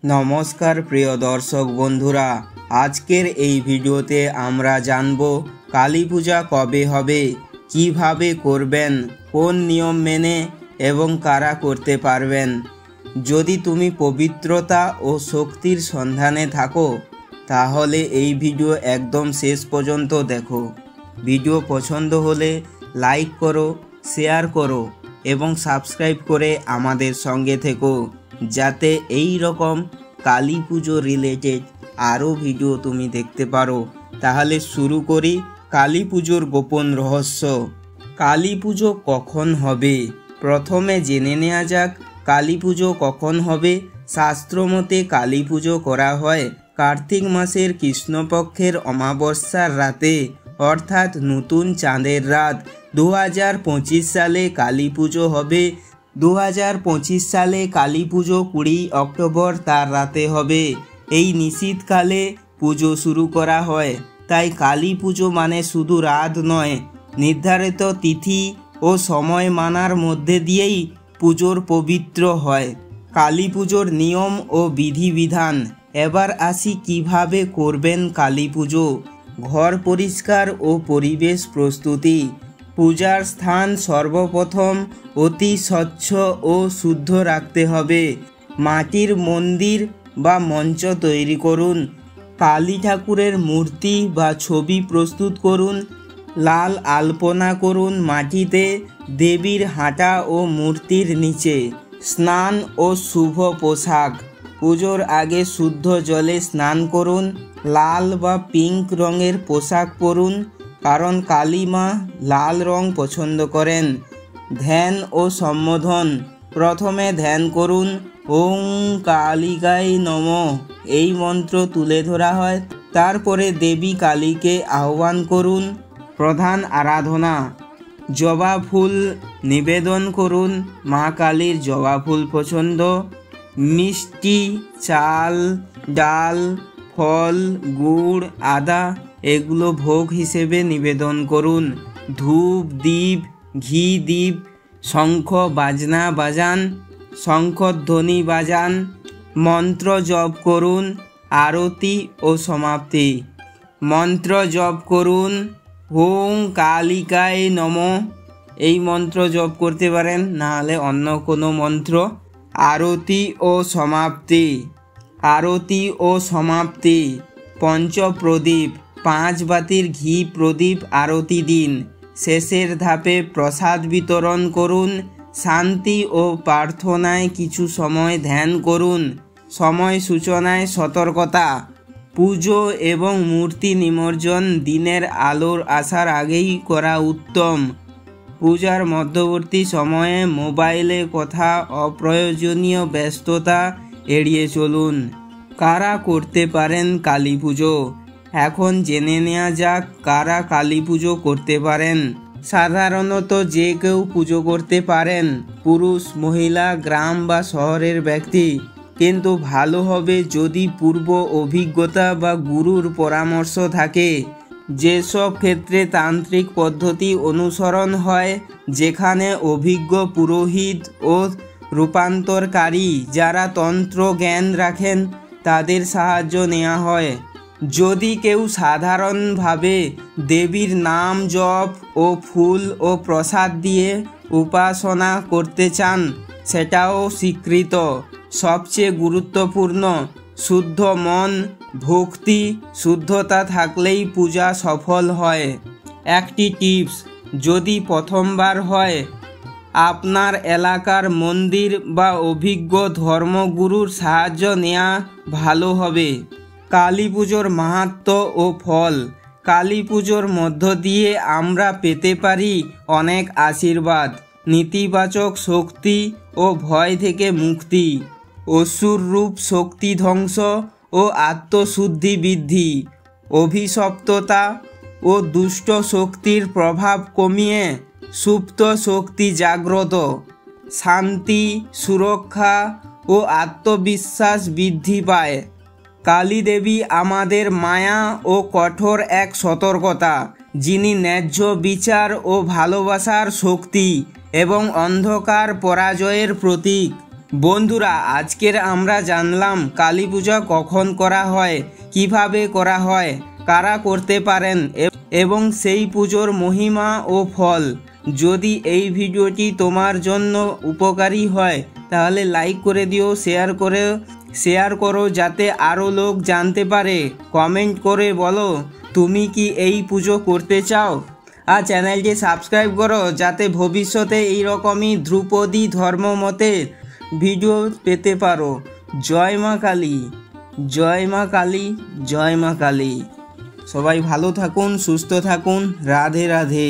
নমস্কার প্রিয় দর্শক বন্ধুরা, আজকের এই ভিডিওতে আমরা জানব কালী পূজা কবে হবে, কিভাবে করবেন, কোন নিয়ম মেনে এবং কারা করতে পারবেন। যদি তুমি পবিত্রতা ও শক্তির সন্ধানে থাকো তাহলে এই ভিডিও একদম শেষ পর্যন্ত দেখো। ভিডিও পছন্দ হলে লাইক করো, শেয়ার করো এবং সাবস্ক্রাইব করে আমাদের সঙ্গে থেকো, যাতে এই রকম কালী পুজো রিলেটেড আরও ভিডিও তুমি দেখতে পারো। তাহলে শুরু করি কালী পুজোর গোপন রহস্য। কালী পুজো কখন হবে? প্রথমে জেনে নেওয়া যাক কালী পুজো কখন হবে। শাস্ত্রমতে কালী পুজো করা হয় কার্তিক মাসের কৃষ্ণপক্ষের অমাবস্যার রাতে, অর্থাৎ নতুন চাঁদের রাত। 2025 সালে কালী পুজো হবে। 2025 সালে কালী পুজো 20 অক্টোবর তার রাতে হবে। এই নিশীথকালে পুজো শুরু করা হয়, তাই কালী পুজো মানে শুধু রাত নয়, নির্ধারিত তিথি ও সময় মানার মধ্যে দিয়েই পুজোর পবিত্র হয়। কালী পুজোর নিয়ম ও বিধিবিধান। এবার আসি কিভাবে করবেন কালী পুজো। ঘর পরিষ্কার ও পরিবেশ প্রস্তুতি। পূজার স্থান সর্বপ্রথম অতি স্বচ্ছ ও শুদ্ধ রাখতে হবে। মাটির মন্দির বা মঞ্চ তৈরি করুন। কালী ঠাকুরের মূর্তি বা ছবি প্রস্তুত করুন। লাল আলপনা করুন মাটিতে, দেবীর হাঁটা ও মূর্তির নিচে। স্নান ও শুভ পোশাক। পুজোর আগে শুদ্ধ জলে স্নান করুন। লাল বা পিঙ্ক রঙের পোশাক পরুন, কারণ কালী মা লাল রং পছন্দ করেন। ধ্যান ও সম্বোধন। প্রথমে ধ্যান করুন ওং কালিকায় নমঃ, এই মন্ত্র তুলে ধরা হয়। তারপরে দেবী কালীকে আহ্বান করুন। প্রধান আরাধনা। জবা ফুল নিবেদন করুন, মা কালীর জবা ফুল পছন্দ। মিষ্টি, চাল, ডাল, ফল, গুড়, আদা এগুলো ভোগ হিসেবে নিবেদন করুন। ধূপ দ্বীপ, ঘি দ্বীপ, শঙ্খ বাজনা বাজান, শঙ্খধ্বনি বাজান। মন্ত্র জপ করুন। আরতি ও সমাপ্তি। মন্ত্র জপ করুন ওং কালিকায় নমঃ, এই মন্ত্র জপ করতে পারেন, নাহলে অন্য কোনো মন্ত্র। আরতি ও সমাপ্তি। আরতি ও সমাপ্তি। পঞ্চপ্রদীপ, 5 বাতির ঘি প্রদীপ আরতি দিন। শেষের ধাপে প্রসাদ বিতরণ করুন। শান্তি ও প্রার্থনায় কিছু সময় ধ্যান করুন। সময় সূচনায় সতর্কতা। পুজো এবং মূর্তি নিমজ্জন দিনের আলোর আসার আগেই করা উত্তম। পূজার মধ্যবর্তী সময়ে মোবাইলে কথা, অপ্রয়োজনীয় ব্যস্ততা এড়িয়ে চলুন। কারা করতে পারেন কালী পুজো? এখন জেনে নেওয়া যাক কারা কালী পুজো করতে পারেন। সাধারণত যে কেউ পুজো করতে পারেন, পুরুষ, মহিলা, গ্রাম বা শহরের ব্যক্তি, কিন্তু ভালো হবে যদি পূর্ব অভিজ্ঞতা বা গুরুর পরামর্শ থাকে। যেসব ক্ষেত্রে তান্ত্রিক পদ্ধতি অনুসরণ হয়, যেখানে অভিজ্ঞ পুরোহিত ও রূপান্তরকারী যারা তন্ত্র জ্ঞান রাখেন তাদের সাহায্য নেওয়া হয়। যদি কেউ সাধারণভাবে দেবীর নাম জপ ও ফুল ও প্রসাদ দিয়ে উপাসনা করতে চান, সেটাও স্বীকৃত। সবচেয়ে গুরুত্বপূর্ণ শুদ্ধ মন, ভক্তি, শুদ্ধতা থাকলেই পূজা সফল হয়। একটি টিপস, যদি প্রথমবার হয়, আপনার এলাকার মন্দির বা অভিজ্ঞ ধর্মগুরুর সাহায্য নেওয়া ভালো হবে। কালী পুজোর মাহাত্ম্য ও ফল। কালী পুজোর মধ্য দিয়ে আমরা পেতে পারি অনেক আশীর্বাদ, নেতিবাচক শক্তি ও ভয় থেকে মুক্তি, অসুর রূপ শক্তি ধ্বংস ও আত্মশুদ্ধি বৃদ্ধি, অভিশপ্ততা ও দুষ্ট শক্তির প্রভাব কমিয়ে সুপ্ত শক্তি জাগ্রত, শান্তি, সুরক্ষা ও আত্মবিশ্বাস বৃদ্ধি পায়। কালী দেবী আমাদের মায়া ও কঠোর এক সতর্কতা, যিনি ন্যায্য বিচার ও ভালোবাসার শক্তি এবং অন্ধকার পরাজয়ের প্রতীক। বন্ধুরা, আজকের আমরা জানলাম কালী পূজা কখন করা হয়, কিভাবে করা হয়, কারা করতে পারেন এবং সেই পুজোর মহিমা ও ফল। যদি এই ভিডিওটি তোমার জন্য উপকারী হয় তাহলে লাইক করে দিও, শেয়ার করো যাতে আরও লোক জানতে পারে। কমেন্ট করে বলো তুমি কি এই পুজো করতে চাও, আর চ্যানেলটি সাবস্ক্রাইব করো যাতে ভবিষ্যতে এইরকমই ধ্রুপদী ধর্মমতের ভিডিও পেতে পারো। জয় মা কালী, জয় মা কালী, জয় মা কালী। সবাই ভালো থাকুন, সুস্থ থাকুন। রাধে রাধে।